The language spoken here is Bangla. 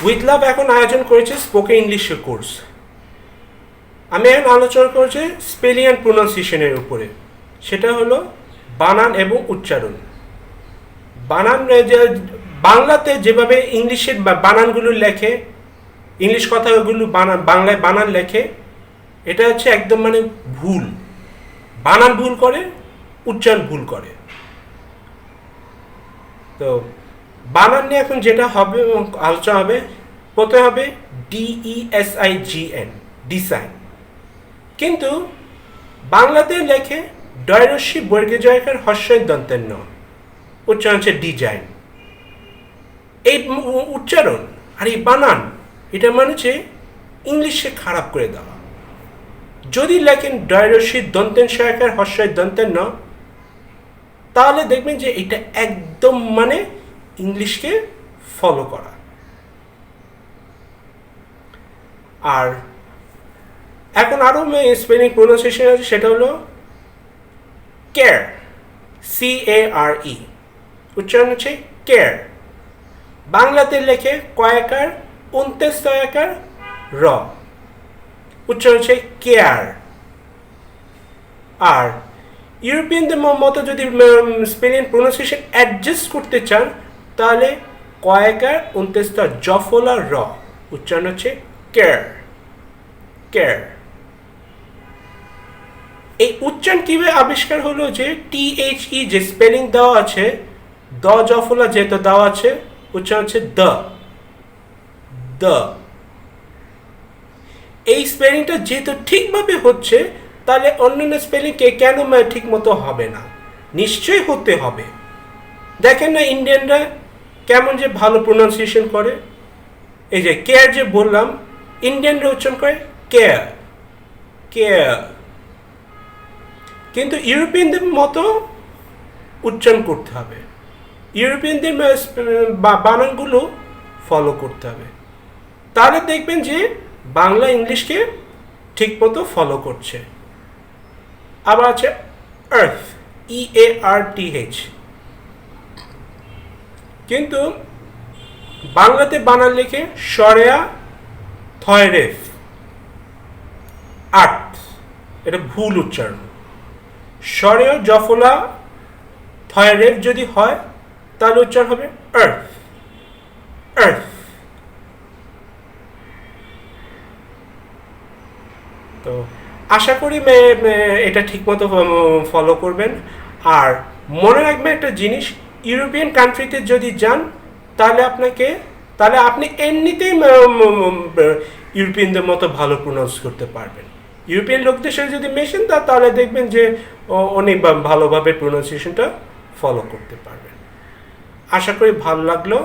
উইথ লাভ এখন আয়োজন করেছে স্পোকেন ইংলিশের কোর্স। আমি এখন আলোচনা করছি স্পেলিং অ্যান্ড প্রোনাউন্সিয়েশনের উপরে। সেটা হলো বানান এবং উচ্চারণ। বানান বাংলাতে যেভাবে ইংলিশের বানানগুলো লেখে, ইংলিশ কথাগুলো বাংলায় বানান লেখে, এটা হচ্ছে একদম মানে ভুল। বানান ভুল করে, উচ্চারণ ভুল করে। তো বানান নিয়ে এখন যেটা হবে আলোচনা হবে, প্রথমে হবে DESIGN, ডিসাইন। কিন্তু বাংলাতে লেখে ডয়রস্যি বর্গে জয়কার হর্ষই দন্তের ন, উচ্চারণ হচ্ছে ডিজাইন। এই উচ্চারণ আর এই বানান, এটা মানে হচ্ছে ইংলিশে খারাপ করে দেওয়া। যদি লেখেন ডয়রস্যি দন্তেন সহায়কার হর্ষই দন্তের ন, তাহলে দেখবেন যে এটা একদম মানে ইংলিশকে ফলো করা। আর এখন আরও স্পেলিং প্রোনাউন্সিয়েশন আছে, সেটা হলো কেয়ার, CARE, উচ্চারণ হচ্ছে কেয়ার। বাংলাতে লেখে কয়াকার 29 তয়াকার র, উচ্চারণ হচ্ছে কেয়ার। আর ইউরোপিয়ানদের মতো যদি স্পেলিং প্রোনাউন্সিয়েশন অ্যাডজাস্ট করতে চান, তাহলে কয়াকার 29 জফলা র, উচ্চারণ হচ্ছে কেয়ার, কেয়ার। এই উচ্চারণ কিভাবে আবিষ্কার হলো যে THE যে স্পেলিং দেওয়া আছে, দ জফলা যেহেতু দেওয়া আছে, উচ্চারণ হচ্ছে দ, দ। এই স্পেলিংটা যেহেতু ঠিকভাবে হচ্ছে, তাহলে অন্যান্য স্পেলিংকে কেন ঠিক মতো হবে না? নিশ্চয়ই হতে হবে। দেখেন না ইন্ডিয়ানরা কেমন যে ভালো প্রোনাউন্সিয়েশন করে। এই যে কেয়ার যে বললাম, ইন্ডিয়ানরা উচ্চারণ করে কেয়ার, কেয়ার। কিন্তু ইউরোপিয়ানদের মতো উচ্চারণ করতে হবে, ইউরোপিয়ানদের বানানগুলো ফলো করতে হবে। তাহলে দেখবেন যে বাংলা ইংলিশকে ঠিকমতো ফলো করছে। আবার আছে আর্থ, EARTH, কিন্তু বাংলাতে বানান লিখে সরেয়া থয়রেফ, আর্থ, এটা ভুল উচ্চারণ। সরেয় জফলা থয়রেফ যদি হয়, তাহলে উচ্চারণ হবে আর্থ, আর্থ। তো আশা করি এটা ঠিকমতো ফলো করবেন। আর মনে রাখবেন একটা জিনিস, ইউরোপিয়ান কান্ট্রিতে যদি যান, তাহলে আপনি এমনিতেই ইউরোপিয়ানদের মতো ভালো প্রোনাউন্স করতে পারবেন। ইউরোপিয়ান লোকদের সাথে যদি মেশেন, তাহলে দেখবেন যে অনেক ভালোভাবে প্রোনাউন্সিয়েশনটা ফলো করতে পারবেন। আশা করি ভালো লাগলো।